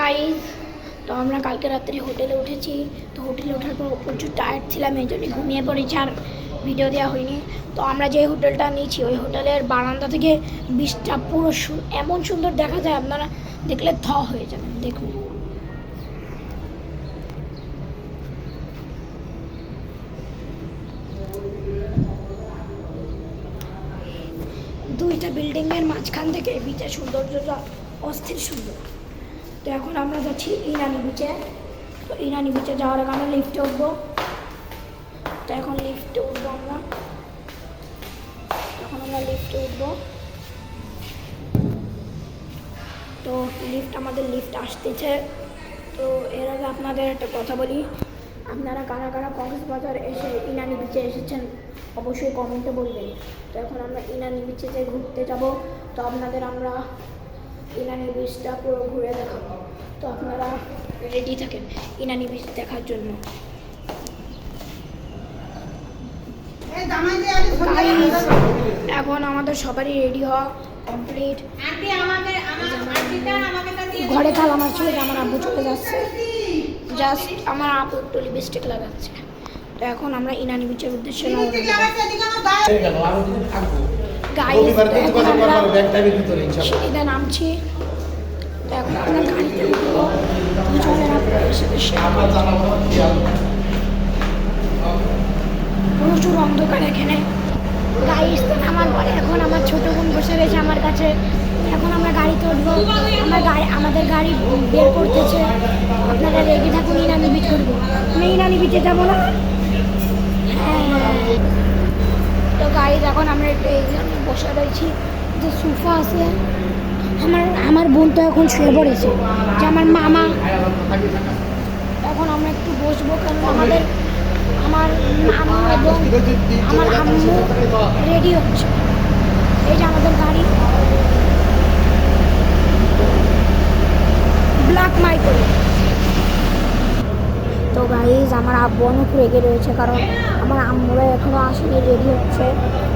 Guys, তো আমরা কালকে রাত্রে হোটেলে উঠেছি। তো হোটেলে ওঠার পর প্রচুর টায়ার্ড ছিলাম, এই জন্য ঘুমিয়ে পড়েছি আর ভিডিও দেওয়া হয়নি। তো আমরা যে হোটেলটা নিয়েছি ওই হোটেলের বারান্দা থেকে বীজটা পুরো এমন সুন্দর দেখা যায়, আপনারা দেখলে থ হয়ে যাবেন। দেখুন, দুইটা বিল্ডিংয়ের মাঝখান থেকে বিচের সৌন্দর্যটা অস্থির সুন্দর। তো এখন আমরা যাচ্ছি ইনানি বিচে। তো ইনানি বিচে যাওয়ার আগে আমরা লিফটে উঠবো। তো এখন লিফটে উঠবো আমরা। এখন আমরা লিফটে উঠবো। তো আমাদের লিফট আসতেছে। তো এর আগে আপনাদের একটা কথা বলি, আপনারা কারা কারা কক্সবাজার এসে ইনানি বিচে এসেছেন অবশ্যই কমেন্টে বলবেন। তো এখন আমরা ইনানি বিচে যে ঘুরতে যাব। তো আপনাদের আমরা ইনানি বিচটা পুরো ঘুরে দেখাবো। তো আপনারা রেডি থাকেন ইনানি বিচ দেখার জন্য। এখন আমাদের সবারই রেডি হওয়া কমপ্লিট। ঘরে তালা মারছে, আমার আব্বু চলে যাচ্ছে। জাস্ট আমার আব্বু একটু লিপস্টিক লাগাচ্ছে। তো এখন আমরা ইনানি বিচের উদ্দেশ্যে সিঁড়িতে নামছি। তো এখন আমরা গাড়িতে উঠবো। প্রচুর অন্ধকার এখানে। গাড়িতে নামার পরে এখন আমার ছোটো বোন বসে রয়েছে আমার কাছে। এখন আমরা গাড়িতে উঠবো। আমাদের গাড়ি বের করতেছে। আপনারা রেডি থাকুন, ইনানি বিচ করবো। আমি ইনানি বিচে যাবো না। হ্যাঁ, তো গাড়ি এখন আমরা একটু এইখানে বসে রয়েছি। যে সোফা আছে, আমার বোন তো এখন শুয়ে পড়েছে, যে আমার মামা। এখন আমরা একটু বসবো, কারণ আমার মামা এবং আমার আম্মু রেডি হচ্ছে। এই যে আমাদের গাড়ি ব্ল্যাক মাইকেল। তো গাইজ, আমার আব্বু অনেক রেগে রয়েছে, কারণ আমার আম্মুরা এখনও আসেনি, রেডি হচ্ছে।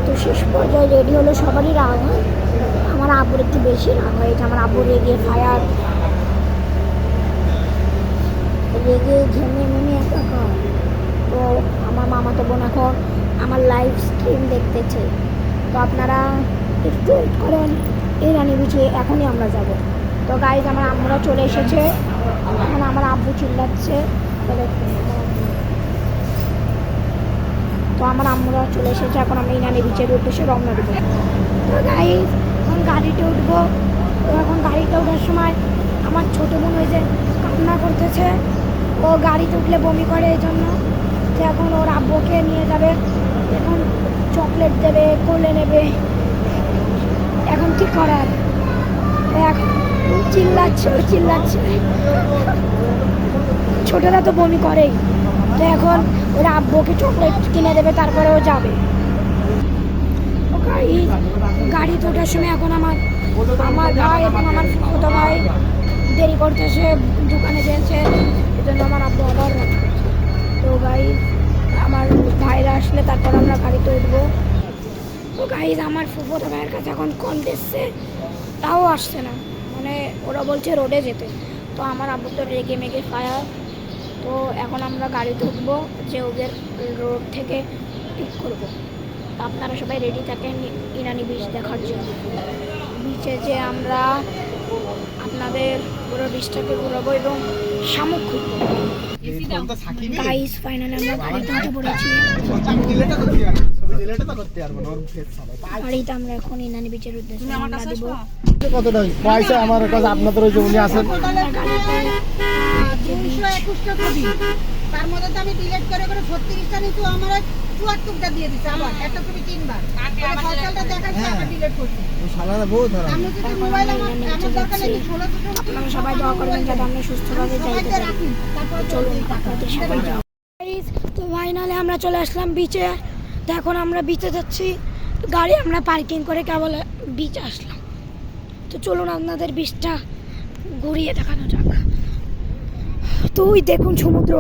তো শেষ পর্যায়ে রেডি হলে সবারই রাগ হয়, আমার আব্বুর একটু বেশি রাগ হয়। যে আমার আব্বু রেগে ফায়ার, রেগে ঘেমে একাকার। তো আমার মামাতো বোন এখন আমার লাইভ স্ট্রিম দেখতেছে। তো আপনারা একটু ওয়েট করেন, ইনানি বিচে এখনই আমরা যাব। তো গাইজ, আমার আম্মুরা চলে এসেছে। এখন আমার আব্বু চিল্লাচ্ছে। তো আমার আম্মুরা চলে এসেছে। এখন আমরা ইনানি বিচের উদ্দেশ্যে রওনা দেবো। তো গাইজ, এখন গাড়িতে উঠবো। তো এখন গাড়িতে ওঠার সময় আমার ছোটো বোন ওই যে কান্না করতেছে। ও গাড়িতে উঠলে বমি করে, এই জন্য। তো এখন ওর আব্বুকে নিয়ে যাবে, এখন চকলেট দেবে, কোলে নেবে। এখন কি করার, এখন চিল্লাচ্ছে। ছোটরা তো বমি করেই। তো এখন ওর আব্বুকে চকলেট কিনে দেবে, তারপরে ও যাবে। গাড়িতে ওঠার সময় এখন আমার ভাই এবং আমার ছোটো ভাই দেরি করতেছে, দোকানে গেছে, এই জন্য আমার আব্বু আবার। তো গাইজ, আমার ভাইরা আসলে তারপর আমরা গাড়িতে উঠবো। তো গাইজ, আমার ফুফুতো ভাইয়ের কাছে এখন কল দিচ্ছে, তাও আসছে না। মানে ওরা বলছে রোডে যেতে। তো আমার আব্বু তো রেগে মেগে ফায়ার। তো এখন আমরা গাড়িতে উঠবো, যে ওদের রোড থেকে পিক করবো। তো আপনারা সবাই রেডি থাকেন ইনানি বিচ দেখার জন্য। বিচে যে আমরা আপনাদের পুরো বিচটাকে ঘুরাবো এবং শামুক খুঁজবো। গাইস, ফাইনালি আমরা গাড়িতে উঠে পড়েছি। গাড়িতে আমরা এখন ইনানি বিচের উদ্দেশ্যে রওনা দেব। কতটা পয়সা আমার কাছে আপনাদের ওই যে উনি আছেন, তার মধ্যে তো আমি ডিলিট করে 36টা নিতে আমার 74টা দিয়ে দিতে। আবার একটা তুমি 3 বার ফসলটা দেখাচ্ছি, আবার ডিলিট করছি। সালাদা বহুত ধরা আমি যদি মোবাইল আমার দরকার নেই, 16 আপনারা সবাই দোয়া করবেন যাতে আমরা সুস্থভাবে যাইতে পারি। তারপর চলুন আপনাদের সবাই যাও। তো ফাইনালি আমরা চলে আসলাম বিচে। তো এখন আমরা বিচে যাচ্ছি। গাড়ি আমরা পার্কিং করে কেবল বিচে আসলাম। তো চলুন আপনাদের বিচটা ঘুরিয়ে দেখানো যাক। তো ওই দেখুন সমুদ্র।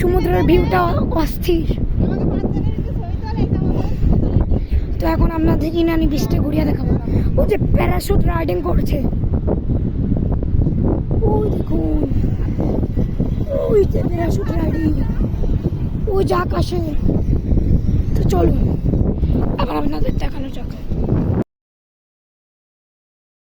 সমুদ্রের ভিউটা অস্থির। তো এখন আপনাদের ইনানি বিচটা ঘুরিয়ে দেখাবো। ও যে প্যারাশুট রাইডিং করছে, ওই দেখুন, ওই যে প্যারাশুট রাইডিং, ওই যে আকাশে। তো চলুন।